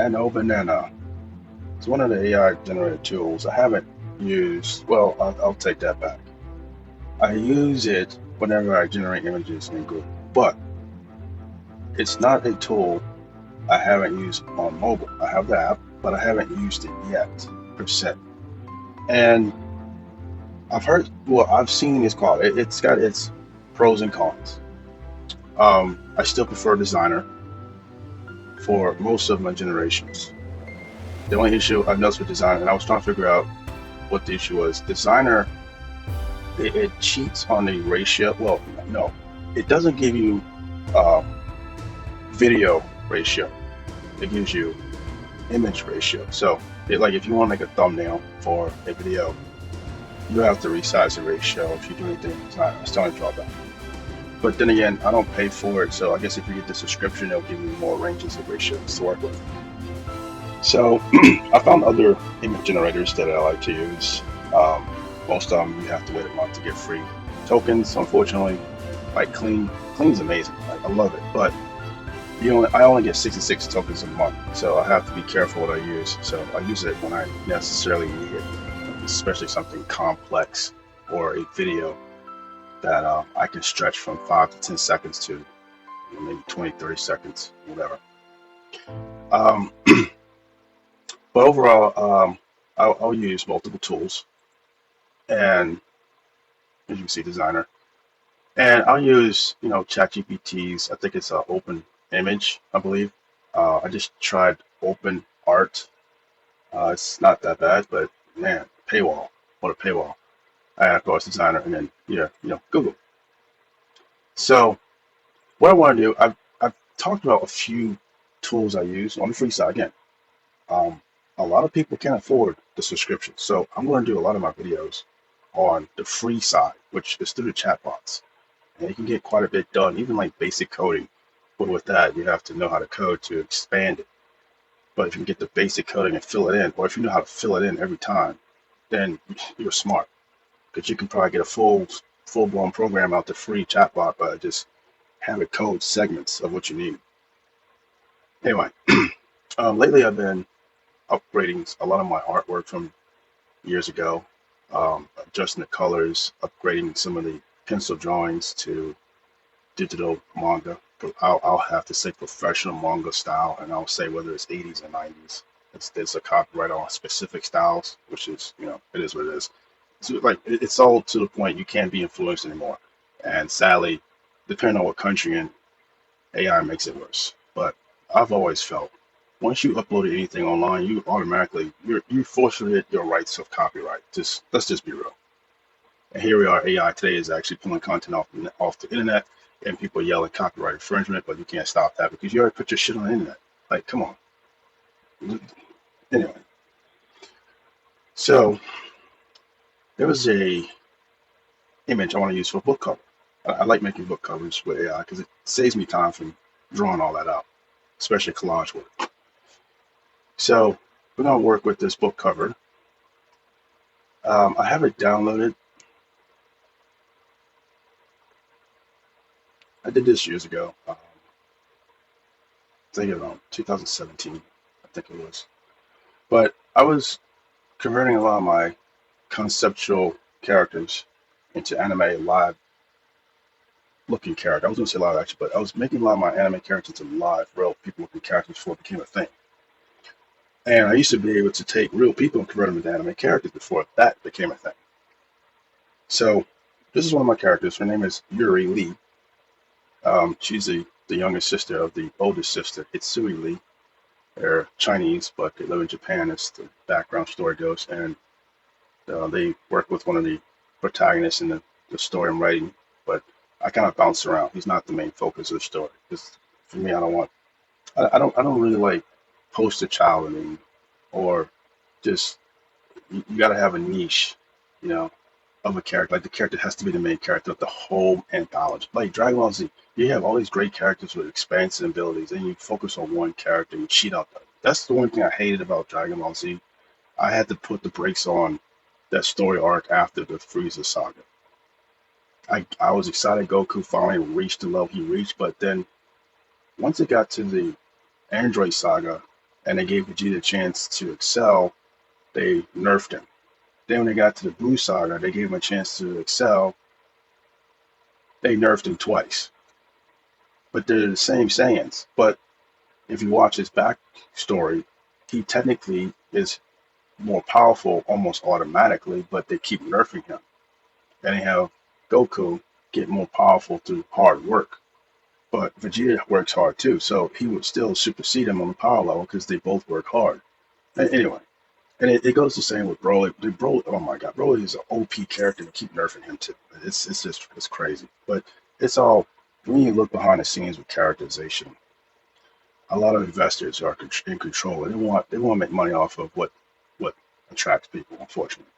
Nano Banana. It's one of the AI generated tools. I haven't used, well, I'll take that back. I use it whenever I generate images in Google, but it's not a tool I haven't used on mobile. I have the app, but I haven't used it yet, per se. And I've heard, well, I've seen it's called, it's got its pros and cons. I still prefer Designer for most of my generations. The only issue I've noticed with Designer, and I was trying to figure out what the issue was. Designer, it cheats on the ratio. Well, no, it doesn't give you uh, video ratio. It gives you image ratio. So, like if you want to make a thumbnail for a video, you have to resize the ratio. If you do anything, it's the only drawback. But then again, I don't pay for it, so I guess if you get the subscription, it'll give you more ranges of ratios to work with. So I found other image generators that I like to use. Um, Most of them you have to wait a month to get free tokens. Unfortunately, like Clean's amazing. Like, I love it, but I only get 66 tokens a month, so I have to be careful what I use. So I use it when I necessarily need it, especially something complex or a video that I can stretch from 5 to 10 seconds to maybe 20, 30 seconds, whatever. Um, but overall, I'll use multiple tools, and as you can see, Designer, and I'll use ChatGPT's. I think it's an open image, I believe. I just tried Open Art. It's not that bad, but man, paywall. What a paywall. And of course, Designer, and then Google. So what I want to do, I've talked about a few tools I use on the free side. Again, um, a lot of people can't afford the subscription, so I'm going to do a lot of my videos on the free side, which is through the chatbots, and you can get quite a bit done, even like basic coding. But with that, you have to know how to code to expand it. But if you can get the basic coding and fill it in, or if you know how to fill it in every time, then you're smart because you can probably get a full blown program out the free chatbot by just have it code segments of what you need. Anyway, lately I've been upgrading a lot of my artwork from years ago, adjusting the colors, upgrading some of the pencil drawings to digital manga. I'll have to say professional manga style, and I'll say whether it's 80s or 90s. There's a copyright on specific styles, which is, it is what it is. So like it's all to the point you can't be influenced anymore. And sadly, depending on what country and AI makes it worse. But I've always felt once you upload anything online, you automatically you forfeit your rights of copyright. Just let's just be real. And here we are. AI today is actually pulling content off the internet, and people yell at copyright infringement, but you can't stop that because you already put your shit on the internet. Like, come on. Anyway, so there was a image I want to use for a book cover. I like making book covers with AI because it saves me time from drawing all that out, especially collage work. So we're gonna work with this book cover. I have it downloaded. I did this years ago. I think around 2017, I think it was. But I was converting a lot of my conceptual characters into anime live looking character. I was going to say live action, but I was making a lot of my anime characters into live, real people looking characters before it became a thing. And I used to be able to take real people and convert them into anime characters before that became a thing. So this is one of my characters. Her name is Yuri Lee. She's the younger sister of the oldest sister, Itsui Lee. They're Chinese, but they live in Japan, as the background story goes. And they work with one of the protagonists in the story I'm writing. But I kind of bounce around. He's not the main focus of the story. Because for me, I don't really like poster childing or just you got to have a niche, you know, of a character. Like the character has to be the main character of the whole anthology. Like Dragon Ball Z, you have all these great characters with expansive abilities, and you focus on one character and cheat out. That's the one thing I hated about Dragon Ball Z. I had to put the brakes on that story arc after the Frieza saga. I was excited Goku finally reached the level he reached, but then once it got to the Android saga, and they gave Vegeta a chance to excel, they nerfed him. Then when they got to the Blue Saga, they gave him a chance to excel, they nerfed him twice. But they're the same Saiyans. But if you watch his backstory, he technically is more powerful almost automatically, but they keep nerfing him. And they have Goku get more powerful through hard work. But Vegeta works hard too, so he would still supersede him on the power level because they both work hard. Anyway, and it goes the same with Broly. Broly, oh my God, Broly is an OP character. They keep nerfing him too. It's crazy. But it's all when you look behind the scenes with characterization. A lot of investors are in control. They want to make money off of what attracts people. Unfortunately,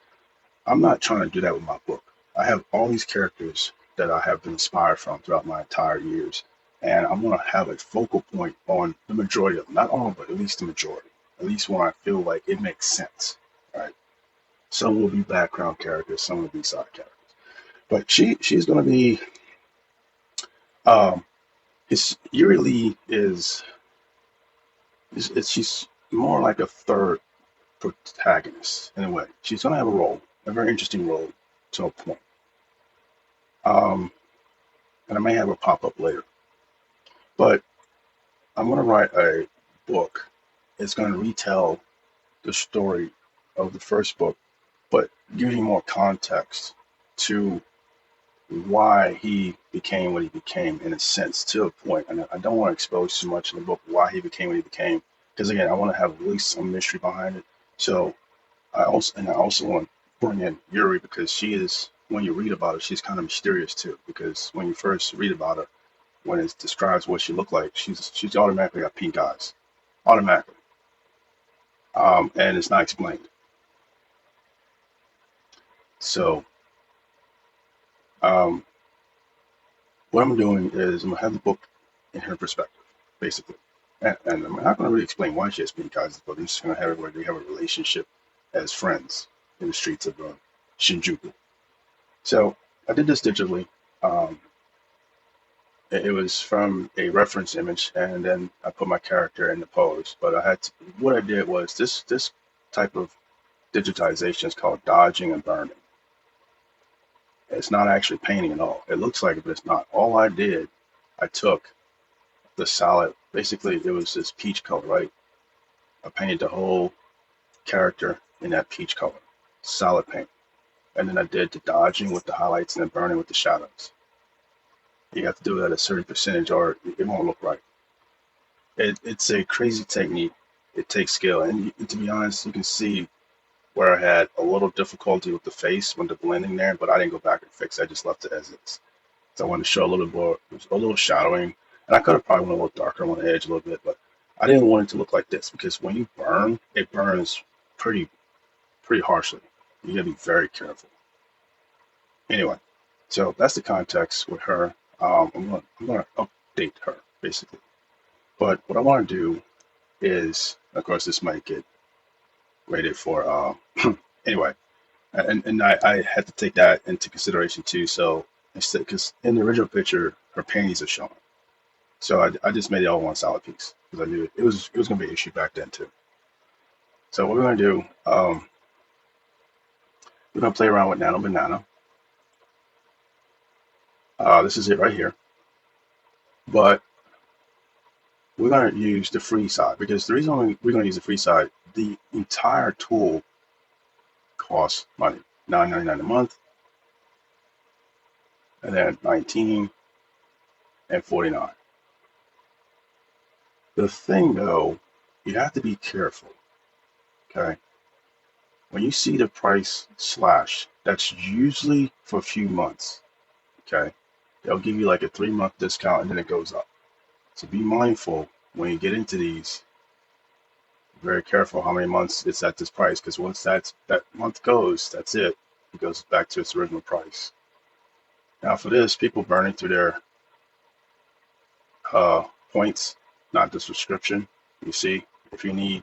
I'm not trying to do that with my book. I have all these characters that I have been inspired from throughout my entire years, and I'm going to have a focal point on the majority of them. Not all, but at least the majority. At least when I feel like it makes sense. Right? Some will be background characters, some will be side characters. But she's going to be um, it's eerily she's more like a third protagonist in a way. She's going to have a role, a very interesting role to a point. Um, and I may have a pop up later. But I'm going to write a book. It's going to retell the story of the first book, but give you more context to why he became what he became in a sense to a point. And I don't want to expose too much in the book why he became what he became, because again, I want to have at least some mystery behind it. So I also want to bring in Yuri because she is, when you read about her, she's kind of mysterious too. Because when you first read about her, when it describes what she looked like, she's automatically got pink eyes, automatically, and it's not explained. So um, what I'm doing is I'm gonna have the book in her perspective, basically, and I'm not gonna really explain why she has pink eyes, but I'm just gonna have it where they have a relationship as friends in the streets of Shinjuku. So I did this digitally. Um, it was from a reference image, and then I put my character in the pose. But what I did was this type of digitization is called dodging and burning. It's not actually painting at all. It looks like it, but it's not. All I did, I took the solid. Basically, it was this peach color, right? I painted the whole character in that peach color, solid paint, and then I did the dodging with the highlights and the burning with the shadows. You have to do it at a certain percentage, or it won't look right. It's a crazy technique. It takes skill, and to be honest, you can see where I had a little difficulty with the face when the blending there, but I didn't go back and fix it. I just left it as is. So I wanted to show a little more, a little shadowing, and I could have probably went a little darker on the edge a little bit, but I didn't want it to look like this because when you burn, it burns pretty pretty harshly. You gotta be very careful. Anyway, so that's the context with her. I'm gonna update her basically. But what I want to do is, of course, this might get rated for. Anyway, and I had to take that into consideration too. So instead, because in the original picture, her panties are showing. So I just made it all one solid piece because I knew it was going to be an issue back then too. So what we're going to do, we're going to play around with Nano Banana. This is it right here. But we're going to use the free side because the reason we're going to use the free side, the entire tool costs money, $9.99 a month, and then 19 and 49. The thing though, you have to be careful. Okay, when you see the price slash, that's usually for a few months. Okay, they'll give you like a 3 month discount and then it goes up. So be mindful when you get into these. Very careful how many months it's at this price because once that month goes, that's it. It goes back to its original price. Now for this, people burning through their points, not the subscription. You see, if you need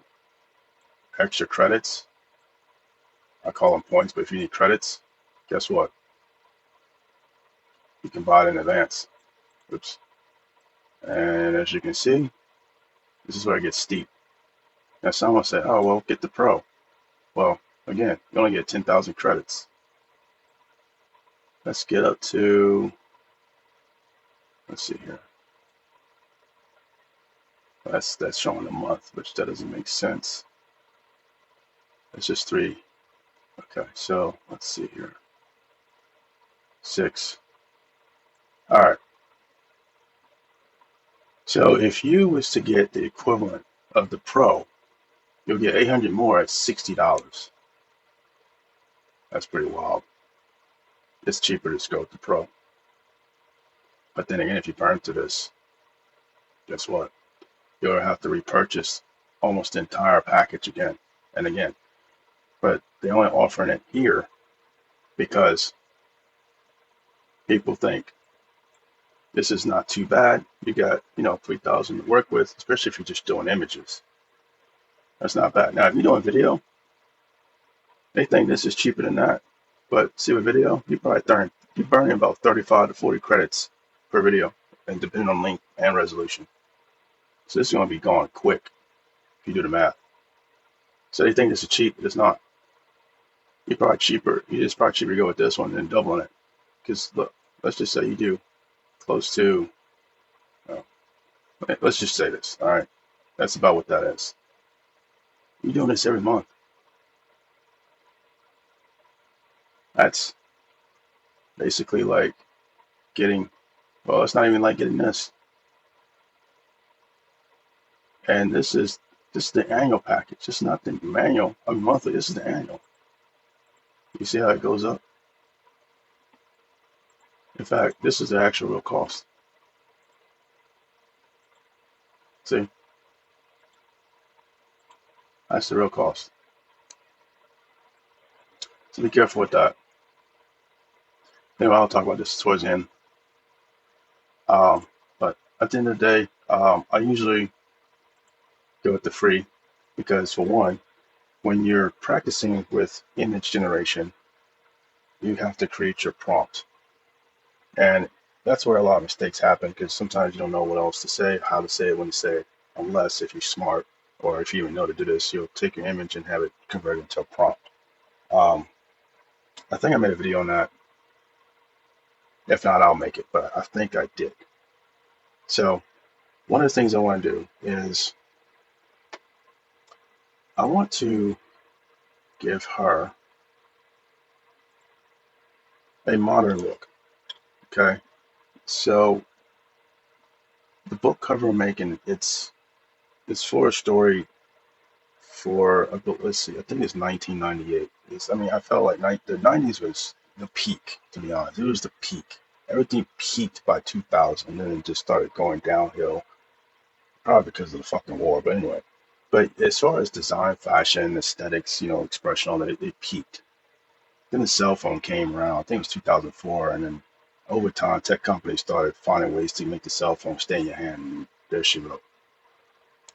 extra credits, I call them points, but if you need credits, guess what? You can buy it in advance. Oops. And as you can see, this is where it gets steep. Now someone say, oh, well, get the Pro. Well, again, you only get 10,000 credits. Let's get up to, let's see here. That's showing a month, which that doesn't make sense. It's just 3. Okay, so let's see here. 6. All right. So if you was to get the equivalent of the Pro, you'll get 800 more at $60. That's pretty wild. It's cheaper to just go with the Pro. But then again, if you burn to this, guess what? You'll have to repurchase almost the entire package again and again. But they're only offering it here because people think this is not too bad. You got, 3,000 to work with, especially if you're just doing images. That's not bad. Now, if you're doing video, they think this is cheaper than that. But see with video, you're burning about 35 to 40 credits per video, and depending on length and resolution. So this is going to be going quick if you do the math. So they think this is cheap, but it's not. It's probably cheaper to go with this one than doubling it. Because look, let's just say you do close to, let's just say this, all right? That's about what that is. You're doing this every month. That's basically like getting, well, it's not even like getting this. And this is the annual package. This is not the manual. Monthly. This is the annual. You see how it goes up? In fact, this is the actual real cost. See? That's the real cost. So be careful with that. Anyway, I'll talk about this towards the end. But at the end of the day, I usually go with the free because, for one, when you're practicing with image generation, you have to create your prompt. And that's where a lot of mistakes happen because sometimes you don't know what else to say, how to say it, when to say it, unless if you're smart or if you even know to do this, you'll take your image and have it converted into a prompt. I think I made a video on that. If not, I'll make it, but I think I did. So one of the things I want to do is I want to give her a modern look. Okay. So the book cover I'm making, it's for a story for a book. Let's see, I think it's 1998. I felt like the 90s was the peak, to be honest. It was the peak. Everything peaked by 2000, and then it just started going downhill, probably because of the fucking war. But anyway, but as far as design, fashion, aesthetics, expression, all that, it peaked. Then the cell phone came around. I think it was 2004, and then over time, tech companies started finding ways to make the cell phone stay in your hand. And there she wrote.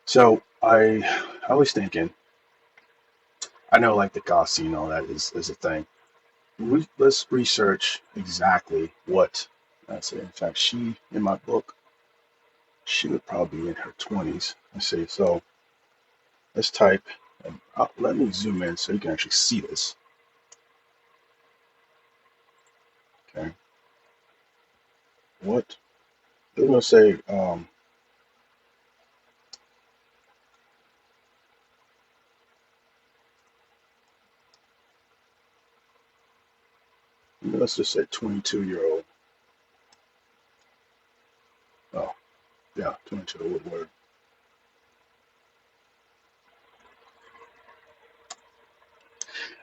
So I was thinking, I know like the Goth scene, all that is a thing. Let's research exactly what that's it. In fact, in my book, she would probably be in her 20s. Let's see. So let's type. Let me zoom in so you can actually see this. Okay. What they're gonna say? Let's just say 22-year-old. Oh, yeah, 22 word.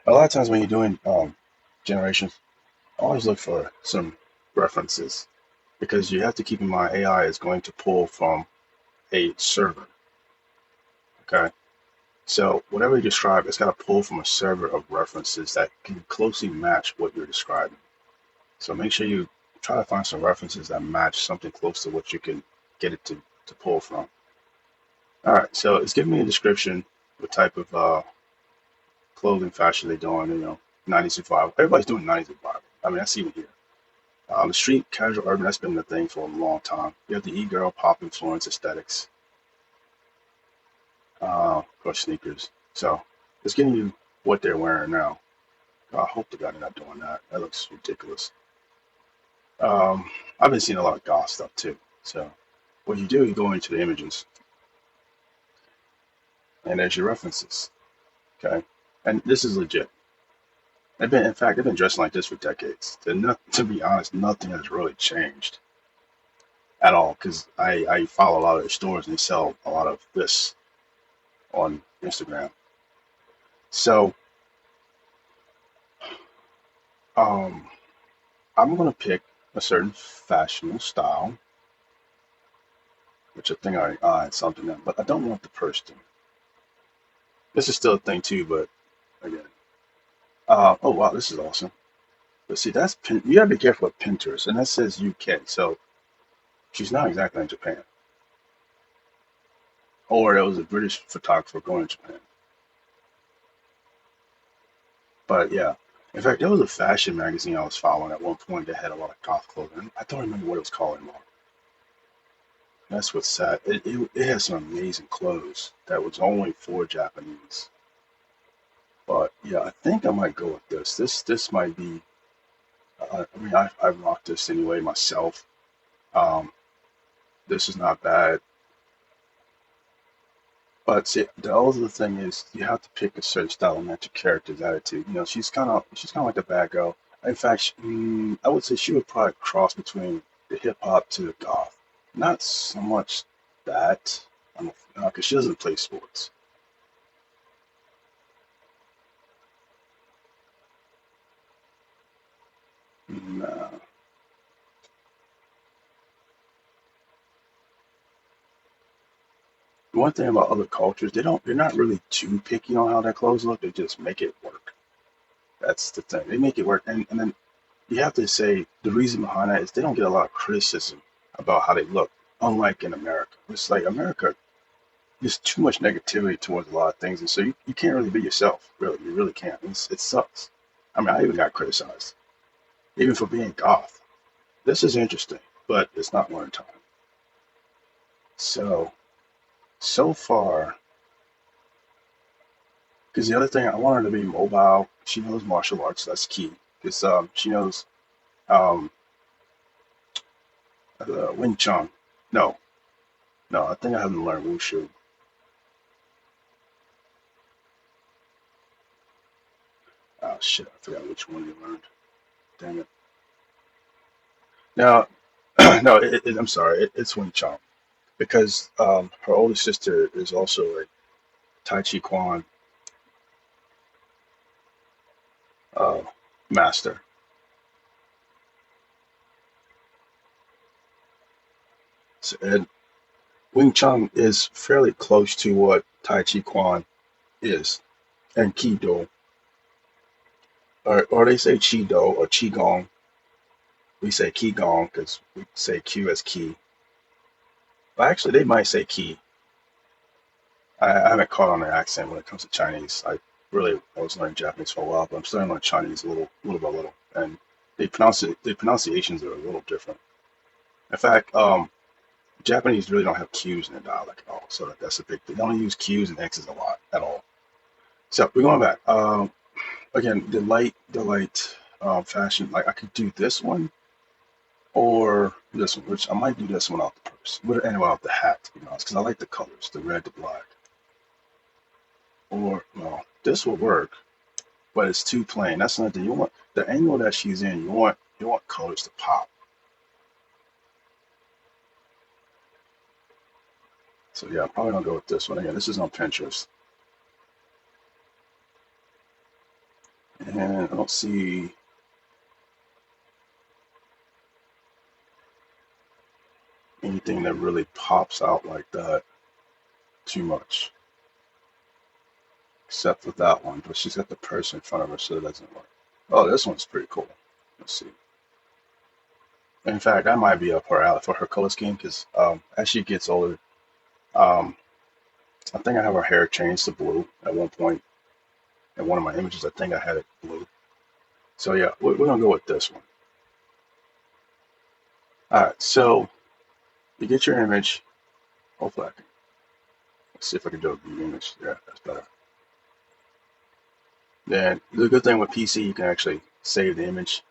A lot of times when you're doing generations, always look for some references because you have to keep in mind AI is going to pull from a server. Okay. So whatever you describe, it's got to pull from a server of references that can closely match what you're describing. So make sure you try to find some references that match something close to what you can get it to pull from. All right, so it's giving me a description, what type of clothing fashion they're doing, 90s survival. Everybody's doing 90s survival. That's even here. The street, casual, urban, that's been the thing for a long time. You have the e-girl, pop influence, aesthetics. or sneakers. So it's giving you what they're wearing now. I hope the God they're not doing that. That looks ridiculous. I've been seeing a lot of goth stuff too. So what you do, you go into the images, and there's your references. Okay, and this is legit. In fact, they've been dressing like this for decades. To be honest, nothing has really changed at all. Because I follow a lot of their stores and they sell a lot of this on Instagram. So um, I'm gonna pick a certain fashionable style, which I think I had something in, but I don't want the purse thing. This is still a thing too, but again, oh wow, this is awesome. But see, you gotta be careful with Pinterest, and that says UK, so she's not exactly in Japan, or there was a British photographer going to Japan. But yeah, in fact, there was a fashion magazine I was following at one point that had a lot of goth clothing. I don't remember what it was called anymore. That's what's sad. It has some amazing clothes that was only for Japanese. But yeah, I think I might go with this. This might be. I mean, I rocked this anyway myself. Um, this is not bad. But see, the other thing is you have to pick a certain style and match your character's attitude. You know, she's kind of like the bad girl. In fact, I would say she would probably cross between the hip hop to the goth. Not so much that, because she doesn't play sports. Nah. One thing about other cultures, they're not really too picky on how their clothes look. They just make it work. That's the thing. They make it work, and then you have to say the reason behind that is they don't get a lot of criticism about how they look. Unlike in America, it's like America, there's too much negativity towards a lot of things, and so you can't really be yourself. Really, you really can't. It sucks. I mean, I even got criticized, even for being goth. This is interesting, but it's not one time. So far, because the other thing, I want her to be mobile. She knows martial arts. That's key. Because she knows um, Wing Chun. No, no, I think I haven't learned Wushu. Oh shit, I forgot which one you learned. Damn it. Now, no, I'm sorry. It's Wing Chun because her older sister is also a Tai Chi Kwan uh, master. So, and Wing Chun is fairly close to what Tai Chi Kwan is, and Kido, or they say Chido or Qigong. We say Qigong because we say Q as Ki. But actually, they might say Ki. I haven't caught on their accent when it comes to Chinese. I was learning Japanese for a while, but I'm starting to learn Chinese little by little, and the pronunciations are a little different. In fact, Japanese really don't have Q's in their dialect at all, so that's a big thing. They don't use Q's and X's a lot at all. So we're going back. Again, the light fashion. Like I could do this one or this one, which I might do this one off the purse, and off the hat, to be honest, because I like the colors, the red, the black. Or well, this will work, but it's too plain. That's another thing. You want the angle that she's in. You want colors to pop. So yeah, I'm probably gonna go with this one again. This is on Pinterest, and I don't see anything that really pops out like that too much, except for that one. But she's got the purse in front of her, so it doesn't work. Oh, this one's pretty cool. Let's see. In fact, that might be up her alley for her color scheme because as she gets older, um, I think I have her hair changed to blue at one point. In one of my images, I think I had it blue. So yeah, we're gonna go with this one. All right, so you get your image. Hopefully, Let's see if I can do a view image. Yeah, that's better. Then the good thing with PC, you can actually save the image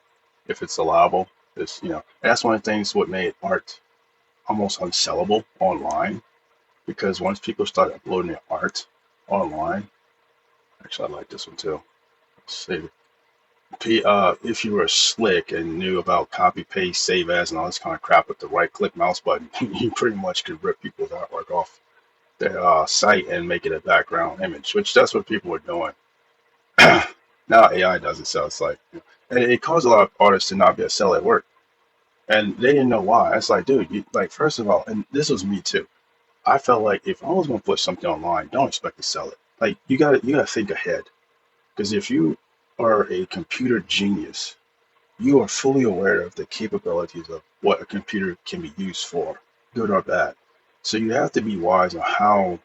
if it's allowable. It's, that's one of the things what made art almost unsellable online, because once people start uploading their art online, actually I like this one too. Let's see. If you were slick and knew about copy, paste, save as, and all this kind of crap with the right click mouse button, you pretty much could rip people's artwork off their site and make it a background image, which that's what people were doing. Now AI does it, so it's like, and it caused a lot of artists to not be able to sell their work, and they didn't know why. It's like, dude, like, first of all, and this was me too. I felt like if I was gonna put something online, don't expect to sell it. Like, you gotta think ahead, because if you are a computer genius, you are fully aware of the capabilities of what a computer can be used for, good or bad. So you have to be wise on how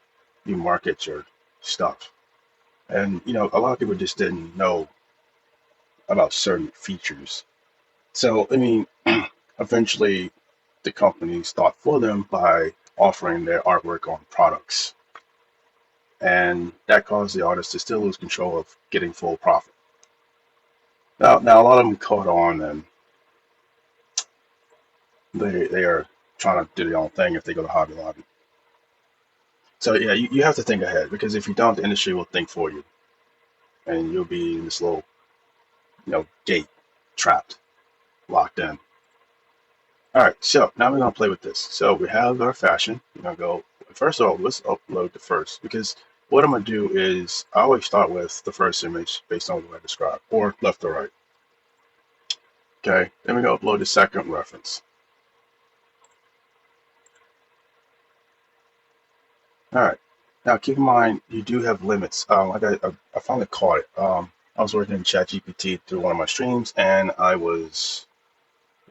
you market your stuff. And a lot of people just didn't know about certain features. So I mean, eventually the companies thought for them by offering their artwork on products. And that caused the artist to still lose control of getting full profit. Now a lot of them caught on, and they are trying to do their own thing if they go to Hobby Lobby. So yeah, you have to think ahead, because if you don't, the industry will think for you, and you'll be in this little gate, trapped, locked in. All right, so now we're gonna play with this. So we have our fashion. We're gonna go first of all. Let's upload the first, because what I'm gonna do is I always start with the first image based on what I described, or left or right. Okay, then we go upload the second reference. All right. Now keep in mind you do have limits. I finally caught it. I was working in ChatGPT through one of my streams, and I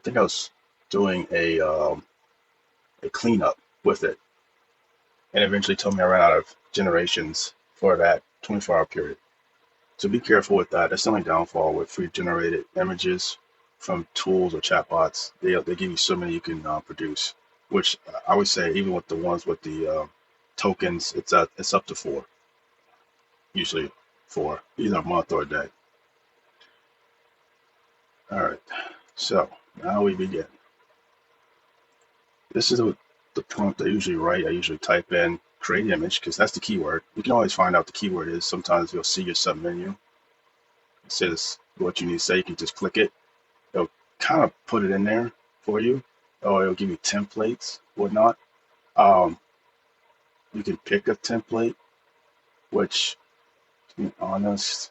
think I was doing a cleanup with it, and eventually told me I ran out of generations for that 24-hour period. So be careful with that. That's the only downfall with free generated images from tools or chatbots. They give you so many you can produce, which I would say even with the ones with the tokens, it's up to four, usually four, either a month or a day. All right. So now we begin. This is the prompt I usually write. I usually type in create image, because that's the keyword. You can always find out the keyword is. Sometimes you'll see your sub menu. It says what you need to say. You can just click it. It'll kind of put it in there for you, or it'll give you templates, whatnot. Um, you can pick a template, which, to be honest,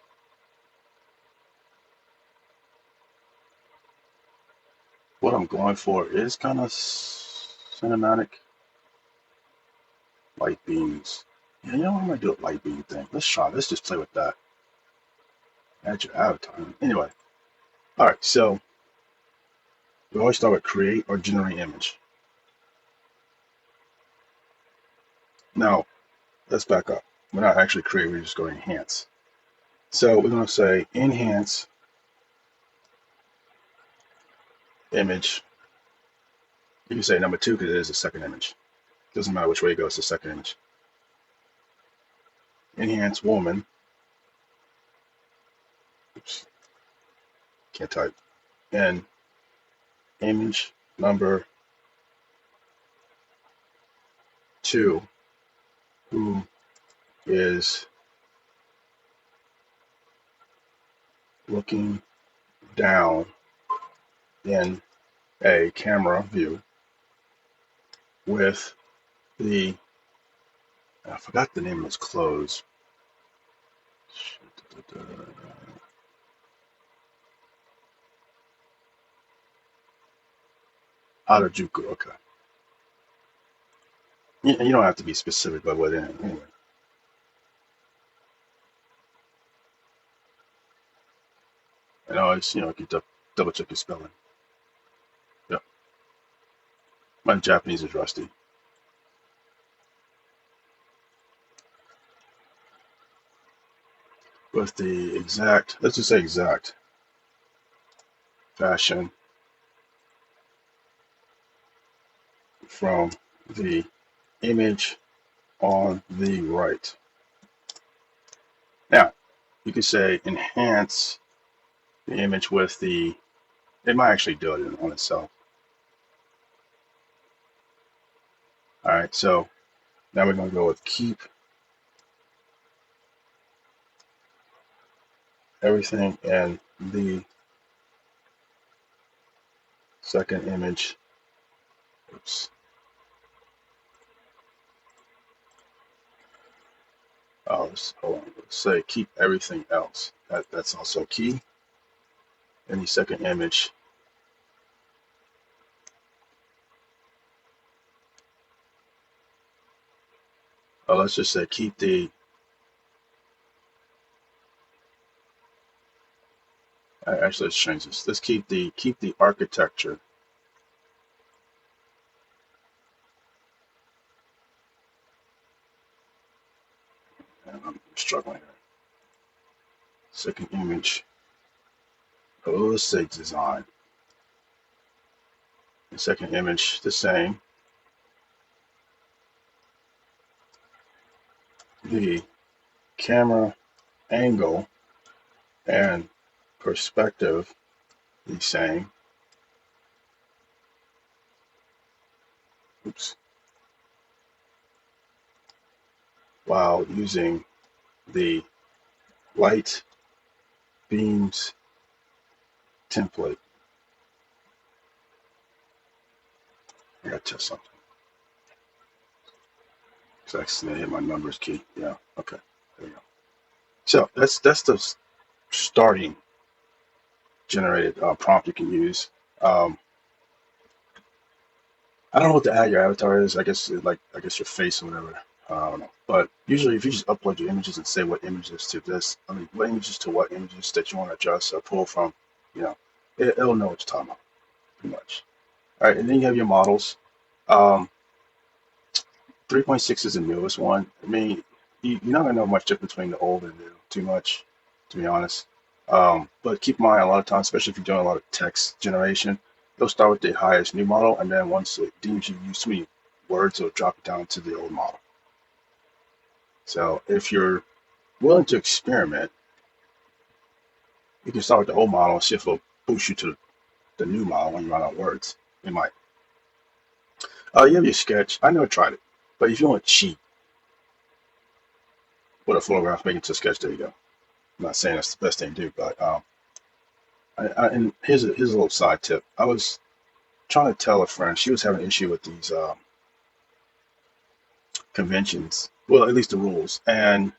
what I'm going for is kind of cinematic. Light beams. Yeah, I'm gonna do a light beam thing. Let's try. Let's just play with that. Add your avatar. Anyway, all right. So we always start with create or generate image. Now let's back up. We're not actually create. We're just going to enhance. So we're going to say enhance image. You can say number 2 because it is a second image. Doesn't matter which way it goes. It's the second image. Enhance woman. Oops. Can't type. And image number 2, who is looking down in a camera view with the, I forgot the name of his clothes. Harajuku, okay. You don't have to be specific about what anyway. And always, you can double check your spelling. Yep. My Japanese is rusty. With the exact, let's just say exact fashion from the image on the right. Now, you could say enhance the image with the, it might actually do it on itself. All right, so now we're going to go with keep everything in the second image. Oops. Hold on. Let's say keep everything else. That's also key. In the second image, let's just say keep the, actually let's change this. Let's keep the architecture. And I'm struggling here. Second image. Let's say design. The second image, the same. The camera angle and perspective, the same. Oops. While using the light beams template. I gotta test something. So I accidentally hit my numbers key. Yeah, okay. There we go. So that's the starting generated prompt you can use. I don't know what to add your avatar is. I guess your face or whatever. I don't know. But usually, if you just upload your images and say what images to this, I mean, what images to what images that you want to adjust or pull from, you know, it'll know what you're talking about, pretty much. All right, and then you have your models. Um, 3.6 is the newest one. I mean, you're not gonna know much difference between the old and new, too much, to be honest. But keep in mind, a lot of times, especially if you're doing a lot of text generation, they'll start with the highest new model, and then once it deems you use too many words, it'll drop it down to the old model. So if you're willing to experiment, you can start with the old model and see if it'll boost you to the new model when you run out of words. It might. You have your sketch. I never tried it, but if you want to cheat with a photograph, make it to a sketch. There you go. I'm not saying that's the best thing to do, but and here's a little side tip. I was trying to tell a friend she was having an issue with these conventions, well, at least the rules, and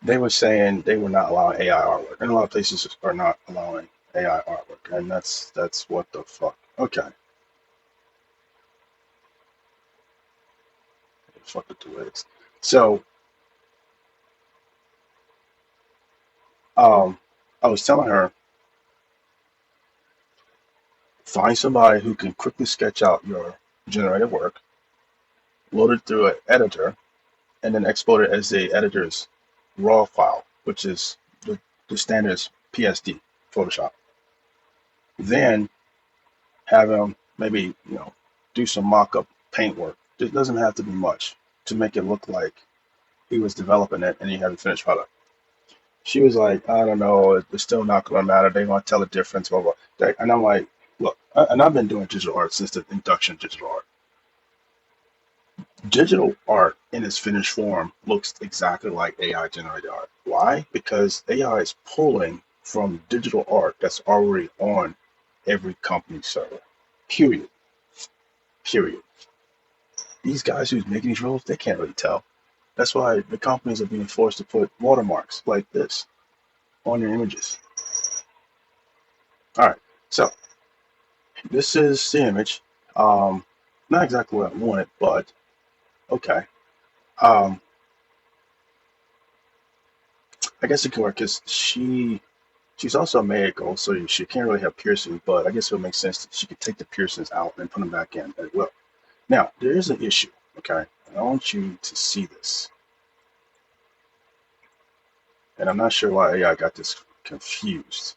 they were saying they were not allowing AI artwork, and a lot of places are not allowing AI artwork, and that's what the fuck. Okay, fuck with the lyrics. So, um, I was telling her find somebody who can quickly sketch out your generated work, load it through an editor, and then export it as the editor's raw file, which is the standard is PSD, Photoshop. Then have him maybe, do some mock-up paint work. It doesn't have to be much to make it look like he was developing it and he had a finished product. She was like, I don't know, it's still not going to matter. They want to tell the difference, blah, blah. And I'm like, look, and I've been doing digital art since the induction of digital art. Digital art in its finished form looks exactly like AI generated art. Why? Because AI is pulling from digital art that's already on every company server. Period. Period. These guys who's making these rules, they can't really tell. That's why the companies are being forced to put watermarks like this on your images. All right, so this is the image. Not exactly what I wanted, but okay. Um, I guess it can work because she's also a Mexico, so she can't really have piercing, but I guess it would make sense that she could take the piercings out and put them back in as well. Now, there is an issue, okay? And I want you to see this. And I'm not sure why AI got this confused.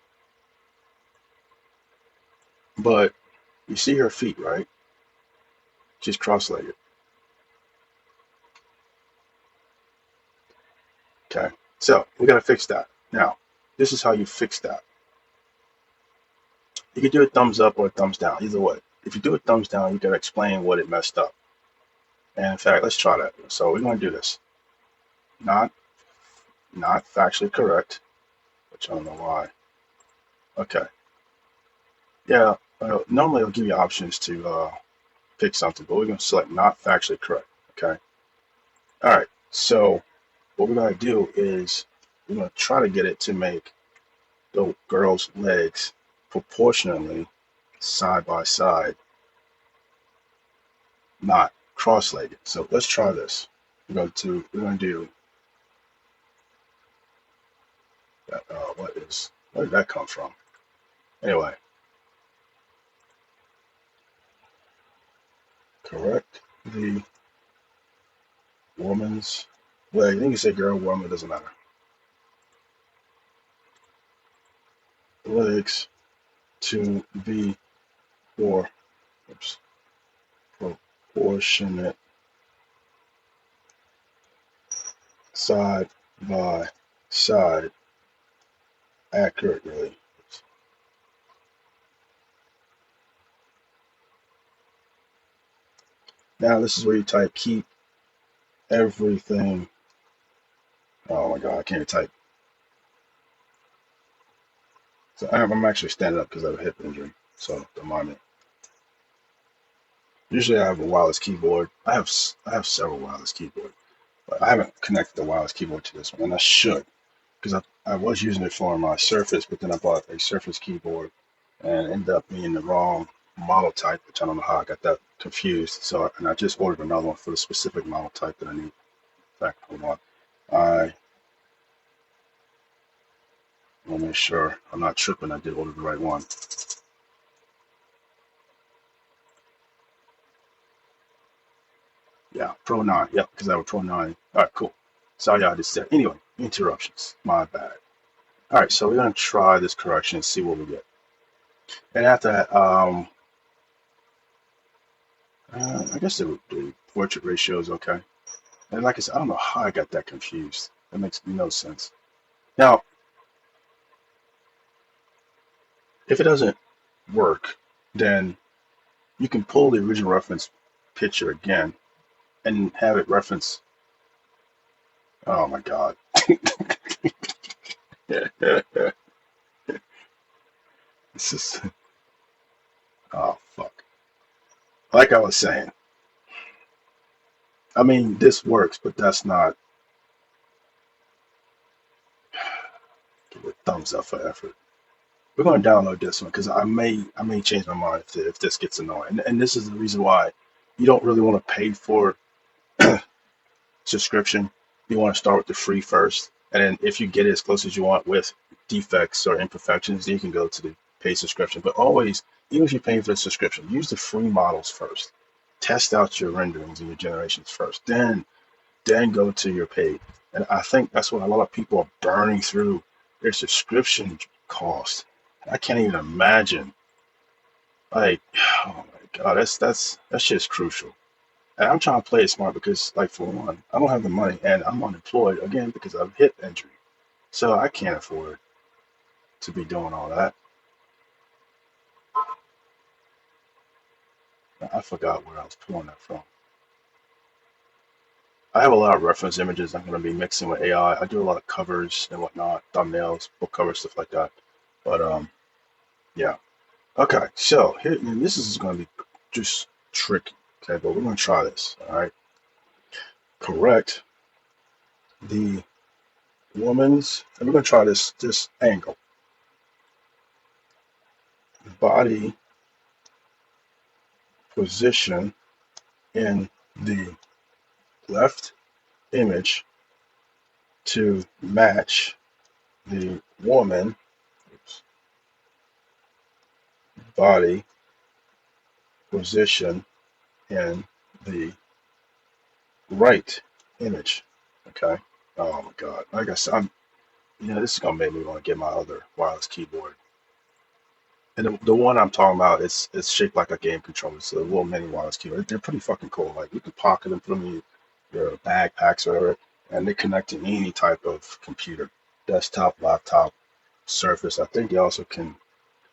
But you see her feet, right? She's cross-legged. Okay, so we got to fix that. Now, this is how you fix that. You can do a thumbs up or a thumbs down, either way. If you do a thumbs down, you got to explain what it messed up. And in fact, let's try that. So we're going to do this. Not not factually correct, which I don't know why. Okay. Yeah. Normally it'll give you options to pick something, but we're going to select not factually correct. Okay. All right. So what we're going to do is we're going to try to get it to make the girl's legs proportionally side by side, not cross-legged. So let's try this. We're going to do that. Where did that come from? Anyway, correct the woman's leg. I think you say girl, woman, it doesn't matter. Legs to be for oops, proportionate side by side accurately. Now this is where you type keep everything. Oh my god, I can't type. So I'm actually standing up because I have a hip injury. So don't mind me. Usually I have a wireless keyboard. I have several wireless keyboards, but I haven't connected the wireless keyboard to this one, and I should because I was using it for my Surface, but then I bought a Surface keyboard and ended up being the wrong model type, which I don't know how I got that confused. So and I just ordered another one for the specific model type that I need. In fact, hold on. I want to make sure I'm not tripping. I did order the right one. Yeah, Pro 9. Yep, because I have a Pro 9. All right, cool. Sorry, I just said. Anyway, interruptions. My bad. All right, so we're going to try this correction and see what we get. And after that, I guess the portrait ratio is okay. And like I said, I don't know how I got that confused. That makes no sense. Now, if it doesn't work, then you can pull the original reference picture again and have it reference. Oh my God. This is, oh fuck. Like I was saying, I mean, this works, but that's not. Give it a thumbs up for effort. We're going to download this one because I may change my mind if this gets annoying. And this is the reason why you don't really want to pay for subscription. You want to start with the free first, and then if you get it as close as you want with defects or imperfections, then you can go to the paid subscription. But always, even if you're paying for the subscription, use the free models first. Test out your renderings and your generations first. Then go to your paid. And I think that's what a lot of people are burning through their subscription cost. I can't even imagine. Like, oh my god, that shit's crucial. And I'm trying to play it smart because, like, for one, I don't have the money and I'm unemployed again because of hip injury. So I can't afford to be doing all that. I forgot where I was pulling that from. I have a lot of reference images I'm going to be mixing with AI. I do a lot of covers and whatnot, thumbnails, book covers, stuff like that. But yeah. Okay, so here, and this is going to be just tricky. Okay, but we're going to try this. All right. Correct the woman's, and we're going to try this angle. Body position in the left image to match the woman body position in the right image. Okay. Oh my God. Like I said, this is gonna make me want to get my other wireless keyboard. And the one I'm talking about, it's shaped like a game controller. So the little mini wireless keyboard, they're pretty fucking cool. Like you can pocket them, put them in your backpacks or whatever. and they connect to any type of computer, desktop, laptop, Surface. I think they also can.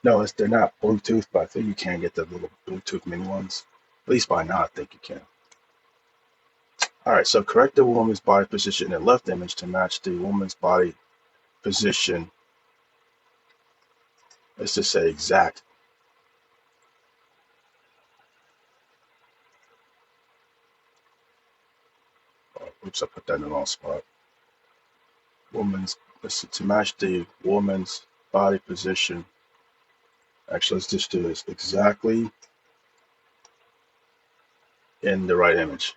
No, they're not Bluetooth, but I think you can get the little Bluetooth mini ones. At least by now, I think you can. All right, so correct the woman's body position in the left image to match the woman's body position. Let's just say exact. Oh, oops, I put that in the wrong spot. Woman's, let's see, to match the woman's body position. Actually, let's just do this exactly in the right image.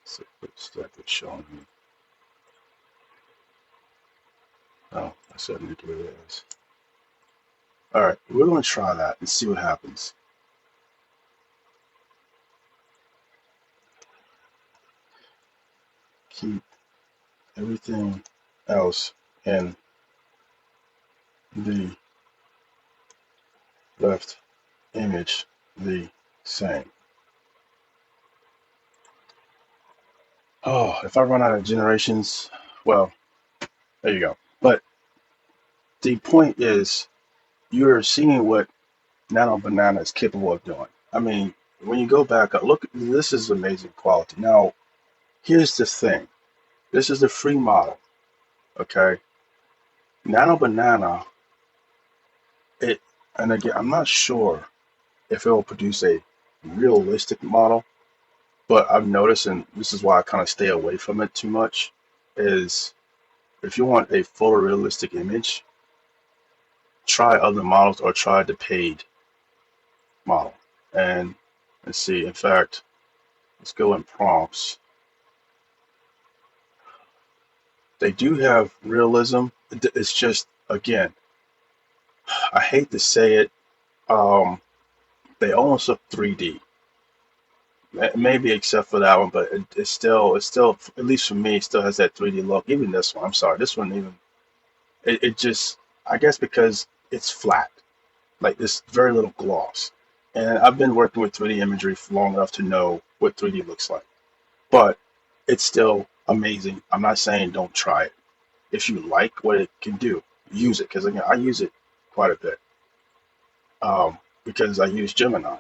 So it's like it's showing me. Oh, I said nuclear is. All right, we're going to try that and see what happens. Keep everything else in the left image the same. Oh, if I run out of generations, well, there you go. But the point is, you're seeing what Nano Banana is capable of doing. I mean, when you go back, look, this is amazing quality. Now, here's the thing. This is the free model, okay? Nano Banana, it, and again, I'm not sure if it will produce a realistic model, but I've noticed, and this is why I kind of stay away from it too much, is if you want a photorealistic image, try other models or try the paid model. And let's see, in fact, let's go in prompts. They do have realism. It's just, again, I hate to say it, um, they almost look 3D. Maybe except for that one, but it's still, at least for me, it still has that 3D look. Even this one, I'm sorry, this one even, it just, I guess because it's flat, like there's very little gloss. And I've been working with 3D imagery for long enough to know what 3D looks like. But it's still amazing. I'm not saying don't try it. If you like what it can do, use it. Because again, I use it quite a bit because I use Gemini.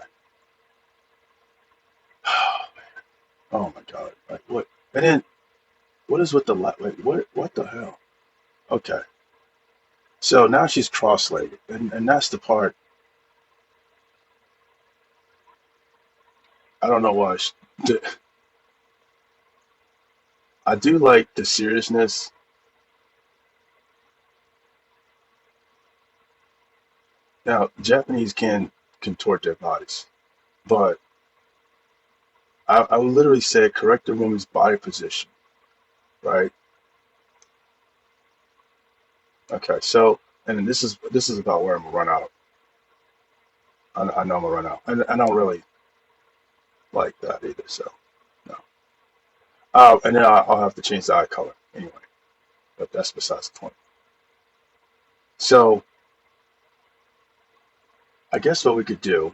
Oh my God! Like what? And then what is with the light? Like what? What the hell? Okay. So now she's cross-legged, and that's the part I don't know why. I do like the seriousness. Now, Japanese can contort their bodies, but I would literally say correct the woman's body position, right? Okay, so and this is about where I'm gonna run out. I know I'm gonna run out, and I don't really like that either. So no. And then I'll have to change the eye color anyway, but that's besides the point. So I guess what we could do,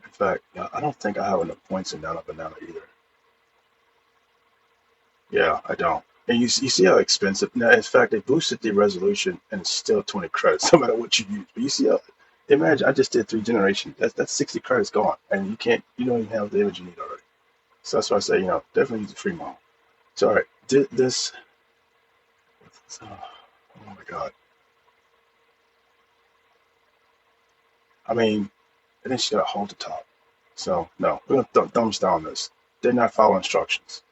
in fact, I don't think I have enough points in Nano Banana either. Yeah, I don't. And you see how expensive. Now, in fact, they boosted the resolution, and it's still 20 credits, no matter what you use. But you see how. Imagine I just did 3 generations. That's 60 credits gone, and you don't even have the image you need already. So that's why I say, definitely use the free model. So all right, this. Oh my God. I mean, and then she got to hold the top. So no, we're gonna thumbs down this. They're not following instructions.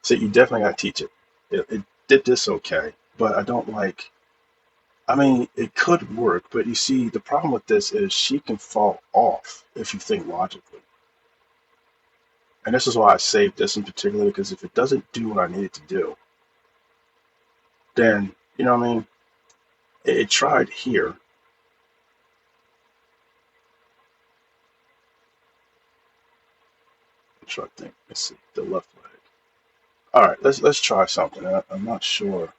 So you definitely got to teach it. It did this okay, but I don't like. I mean, it could work, but you see, the problem with this is she can fall off if you think logically. And this is why I saved this in particular, because if it doesn't do what I need it to do, then, you know what I mean? It tried here. I'm trying to think. Let's see, the left leg. All right, let's try something. I'm not sure.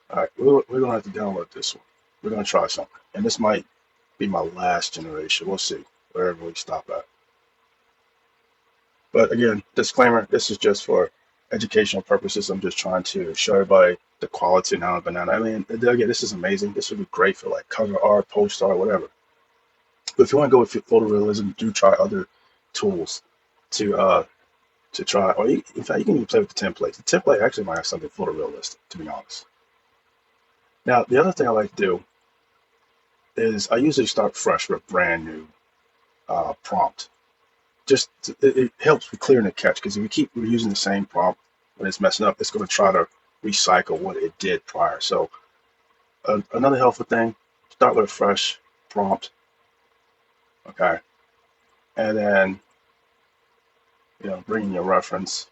All right, we're gonna have to download this one. We're gonna try something, and this might be my last generation. We'll see wherever we stop at. But again, disclaimer: this is just for educational purposes. I'm just trying to show everybody the quality of Nano Banana. I mean, again, this is amazing. This would be great for like cover art, post art, whatever. But if you want to go with photorealism, do try other tools to try. Or in fact, you can even play with the template. The template actually might have something photorealistic, to be honest. Now, the other thing I like to do is I usually start fresh with a brand new prompt. It helps with clearing the catch, because if you keep using the same prompt when it's messing up, it's going to try to recycle what it did prior. So another helpful thing: start with a fresh prompt, okay, and then bring in your reference.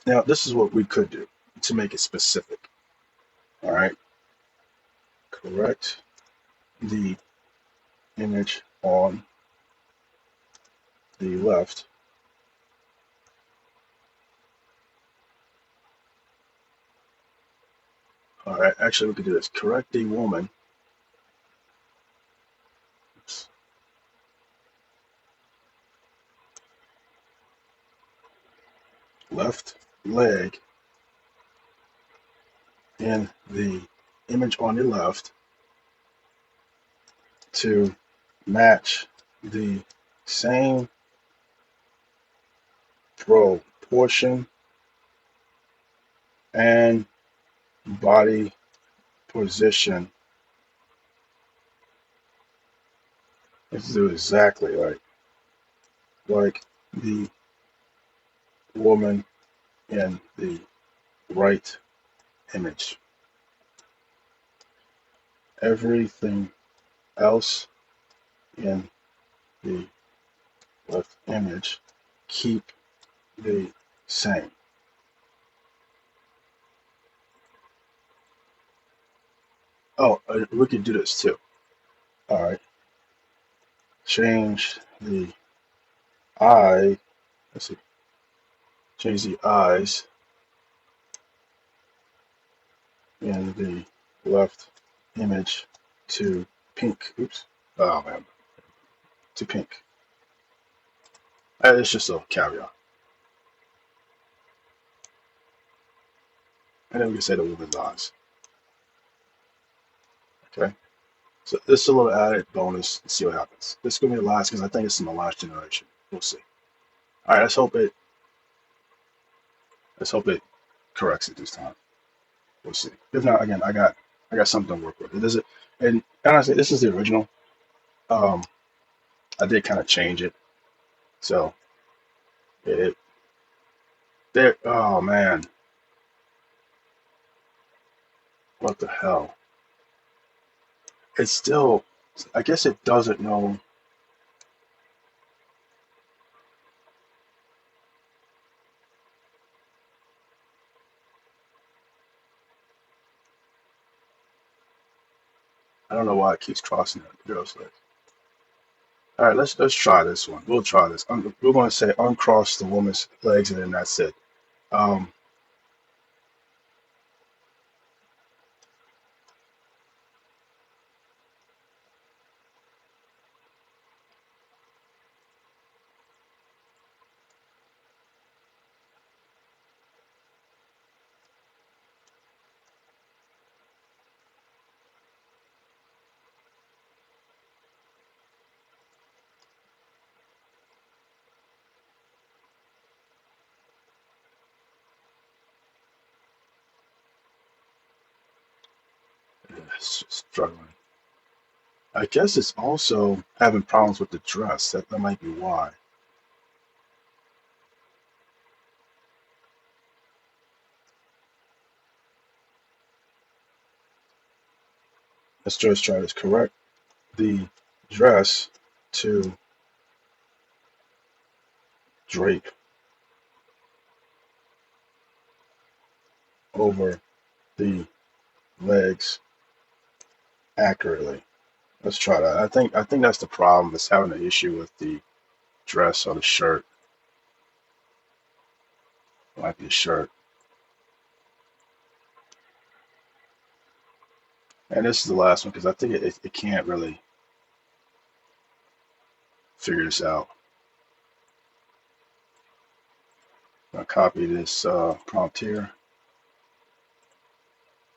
Now, this is what we could do to make it specific. All right, correct the image on the left. All right, actually, we could do this. Correct the woman. Left leg in the image on the left to match the same proportion and body position. Let's do exactly like the woman in the right image. Everything else in the left image keep the same. Oh, we could do this too. All right. Change the eye. Let's see. Change the eyes in the left image to pink. Oops. Oh man. To pink. It's just a caveat. And then we can say the woman's eyes. Okay. So this is a little added bonus. Let's see what happens. This is gonna be the last, because I think it's in the last generation. We'll see. All right. Let's hope it corrects it this time. We'll see. If not, again, I got something to work with. It is it, and honestly, this is the original. Um, I did kind of change it, so it there. Oh man, what the hell? It's still. I guess it doesn't know. I don't know why it keeps crossing it. Girls like. All right, let's try this one. We'll try this. We're going to say uncross the woman's legs, and then that's it. Um, it's just struggling. I guess it's also having problems with the dress. That might be why. Let's just try this. Correct the dress to drape over the legs accurately. Let's try that. I think that's the problem. It's having an issue with the dress or the shirt. It might be a shirt. And this is the last one because I think it can't really figure this out. I'll copy this prompt here.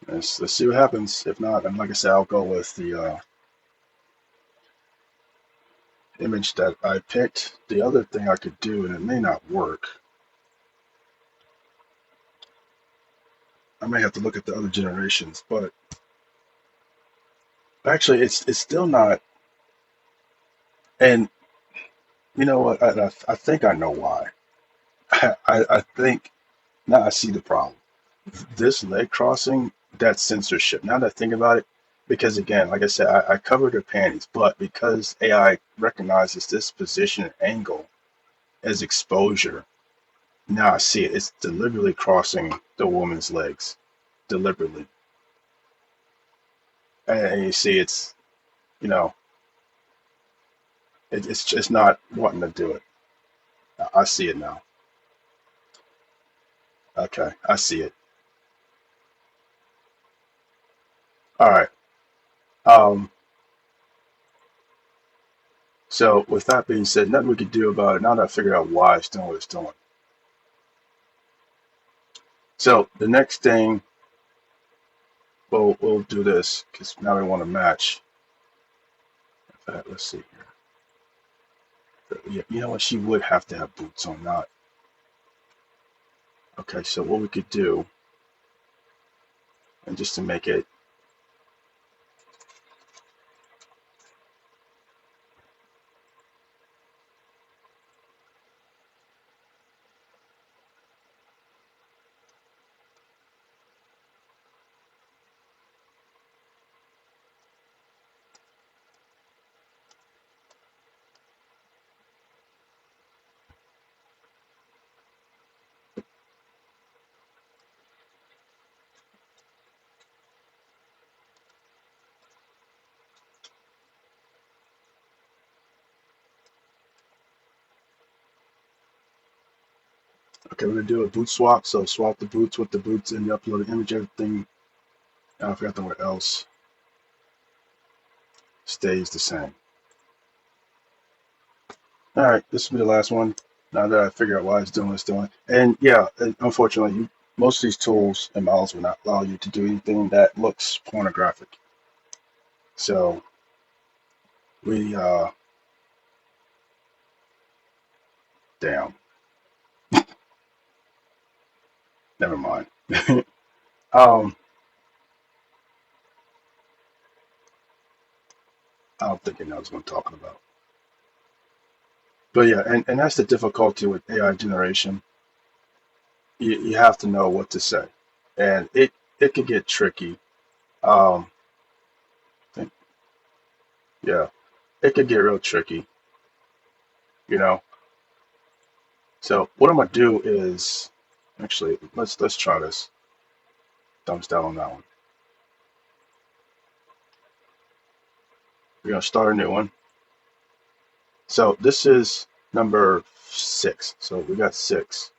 Let's see what happens. If not, and like I said, I'll go with the image that I picked. The other thing I could do, and it may not work, I may have to look at the other generations, but actually it's still not. And you know what? I think I know why. I think now I see the problem. This leg crossing, that's censorship. Now that I think about it, because again, like I said, I covered her panties, but because AI recognizes this position and angle as exposure, now I see it. It's deliberately crossing the woman's legs, deliberately, and you see it's you know it's just not wanting to do it. I see it now. Okay, I see it. All right. Um, so with that being said, nothing we could do about it. Now that I figured out why it's doing what it's doing. So the next thing we'll do this because now we want to match. Let's see here. Yeah, you know what? She would have to have boots on, not. Okay, so what we could do, and just to make it, okay, we're gonna do a boot swap. So swap the boots with the boots in the uploaded image. Everything, I forgot the word else, stays the same. All right, this will be the last one. Now that I figure out why it's doing what it's doing, and yeah, unfortunately, most of these tools and models will not allow you to do anything that looks pornographic. So we damn, never mind. um, I don't think it knows what I'm talking about. But yeah, and that's the difficulty with AI generation. You have to know what to say, and it could get tricky. Um, think- yeah, it could get real tricky, you know. So what I'm gonna do is actually let's try this. Thumbs down on that one. We're gonna start a new one. So this is number 6. So we got 6.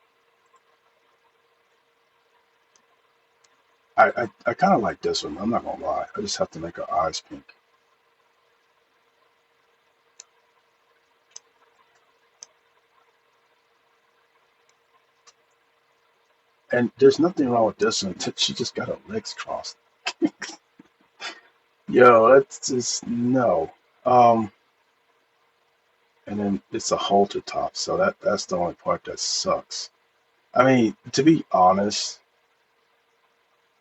I kind of like this one. I'm not gonna lie. I just have to make her eyes pink. And there's nothing wrong with this one. She just got her legs crossed. Yo, that's just no. Um, and then it's a halter top, so that's the only part that sucks. I mean, to be honest,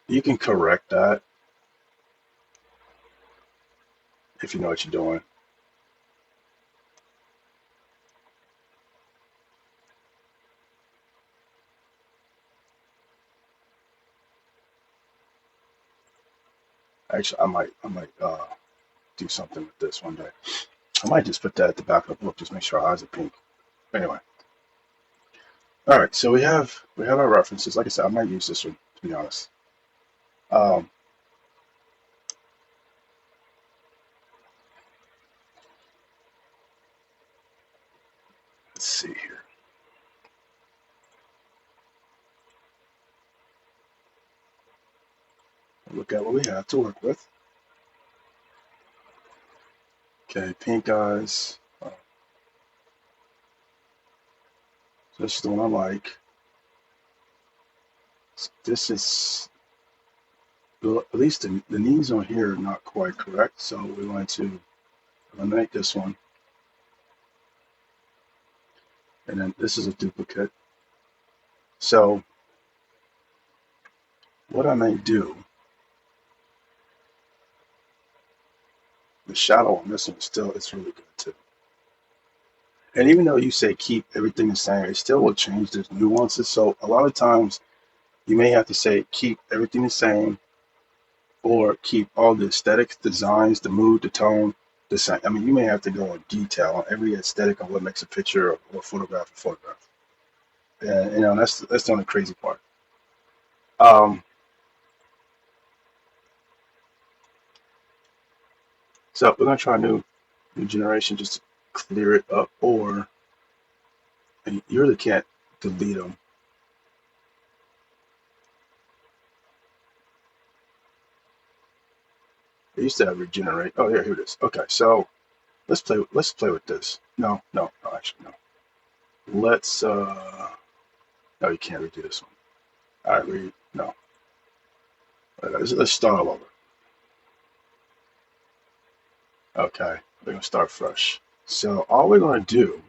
you can correct that if you know what you're doing. Actually, I might do something with this one day. I might just put that at the back of the book, just make sure our eyes are pink. Anyway, all right. So we have our references. Like I said, I might use this one to be honest. Um, let's see here. Look at what we have to work with. Okay, pink eyes. This is the one I like. This is, well, at least the knees on here are not quite correct, so we're going to eliminate this one. And then this is a duplicate. So what I may do, the shadow on this one still, it's really good too. And even though you say keep everything the same, it still will change the nuances. So a lot of times you may have to say keep everything the same or keep all the aesthetics, designs, the mood, the tone the same. I mean, you may have to go in detail on every aesthetic of what makes a picture or photograph a photograph. And that's the only crazy part. Um, so we're gonna try new generation just to clear it up, or and you really can't delete them. They used to have regenerate. Oh, here it is. Okay, so let's play with this. No, actually no. Let's no, you can't redo this one. All right, no. Let's start all over. Okay, we're gonna start fresh. So all we're gonna do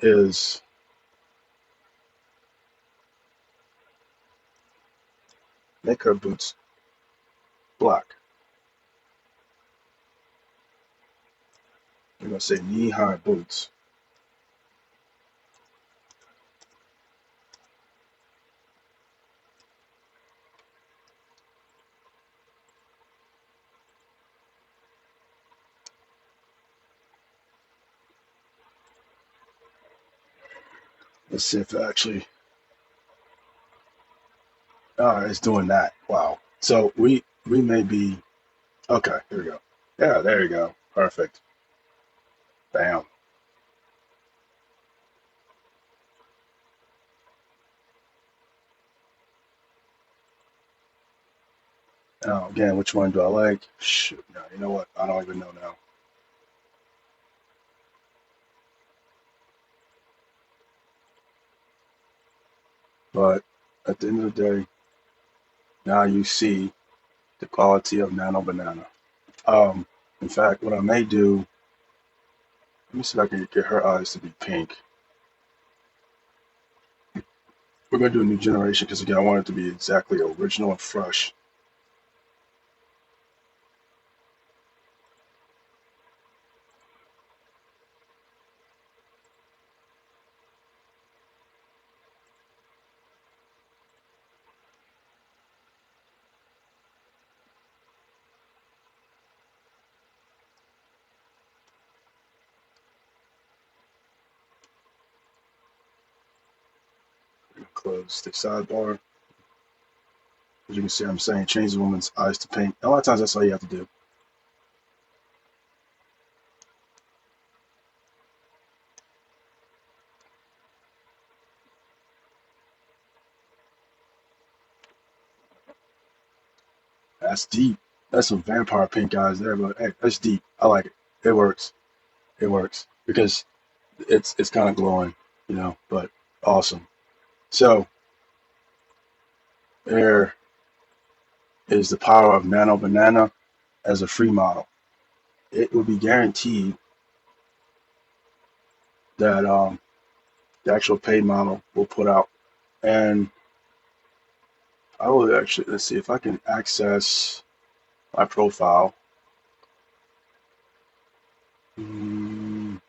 is make her boots black. We're gonna say knee-high boots. Let's see if it actually it's doing that. Wow. So we may be okay. Here we go. Yeah, there you go. Perfect. Bam. Now again, which one do I like? Shoot, no, you know what? I don't even know now. But at the end of the day, now you see the quality of Nano Banana. Um, in fact, what I may do, let me see if I can get her eyes to be pink. We're gonna do a new generation because again, I want it to be exactly original and fresh. Close the sidebar. As you can see, I'm saying change the woman's eyes to pink. A lot of times that's all you have to do. That's deep. That's some vampire pink eyes there, but hey, that's deep. I like it. It works. It works because it's kind of glowing, but awesome. So there is the power of Nano Banana as a free model. It will be guaranteed that the actual paid model will put out. And I will actually, let's see if I can access my profile. Mm,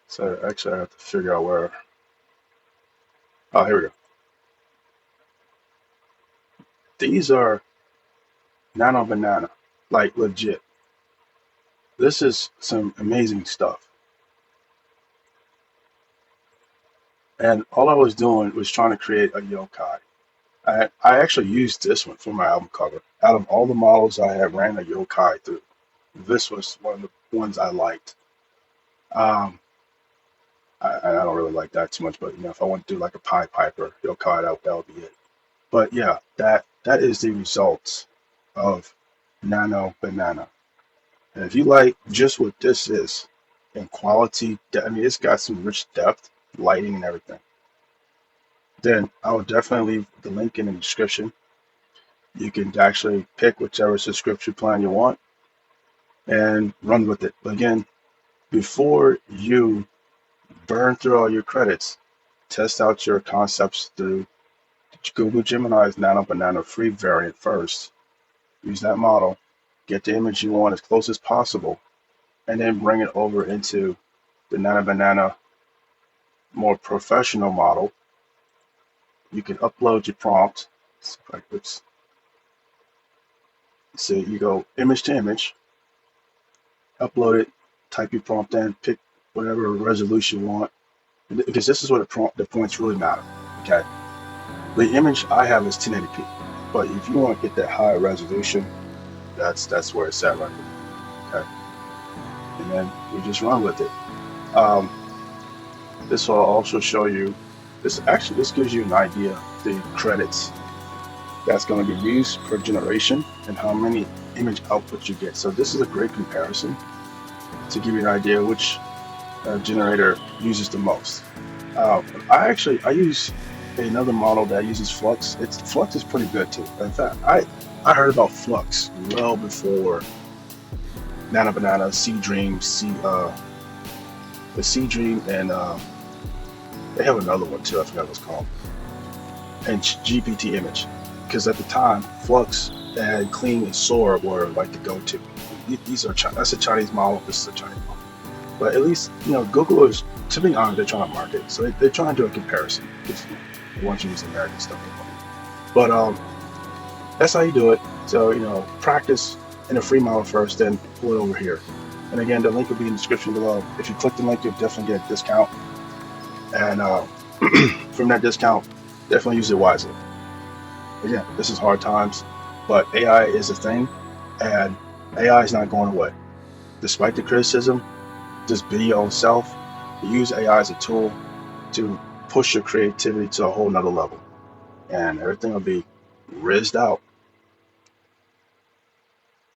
so actually, I have to figure out where. Oh, here we go. These are Nano Banana, like legit. This is some amazing stuff. And all I was doing was trying to create a yokai. I actually used this one for my album cover. Out of all the models I had ran a yokai through, this was one of the ones I liked. I don't really like that too much, but if I want to do like a Pied Piper, he'll call it out. That'll be it. But yeah, that is the results of Nano Banana. And if you like just what this is in quality, I mean, it's got some rich depth, lighting, and everything. Then I will definitely leave the link in the description. You can actually pick whichever subscription plan you want and run with it. But again, before you burn through all your credits, test out your concepts through Google Gemini's Nano Banana free variant first. Use that model, get the image you want as close as possible, and then bring it over into the Nano Banana more professional model. You can upload your prompt. So you go image to image, upload it, type your prompt in, pick whatever resolution you want, because this is where the points really matter. Okay, the image I have is 1080p, but if you want to get that higher resolution, that's where it's at right there. Okay, and then you just run with it. Um, this will also show you. This gives you an idea of the credits that's going to be used per generation and how many image outputs you get. So this is a great comparison to give you an idea which generator uses the most. I use another model that uses Flux. Flux is pretty good too. In fact, I heard about Flux well before Nano Banana, Sea Dream, the Sea Dream, and they have another one too. I forgot what it's called. And GPT Image, because at the time Flux and Clean and Soar were like the go-to. These are that's a Chinese model. This is a Chinese model. But at least Google is, to be honest, they're trying to market, so they're trying to do a comparison because they want you to use American stuff. But that's how you do it. So practice in a free model first, then pull it over here. And again, the link will be in the description below. If you click the link, you'll definitely get a discount. And from that discount, definitely use it wisely. Again, this is hard times, but AI is a thing, and AI is not going away. Despite the criticism, just be your own self. Use AI as a tool to push your creativity to a whole nother level, and everything will be rizzed out.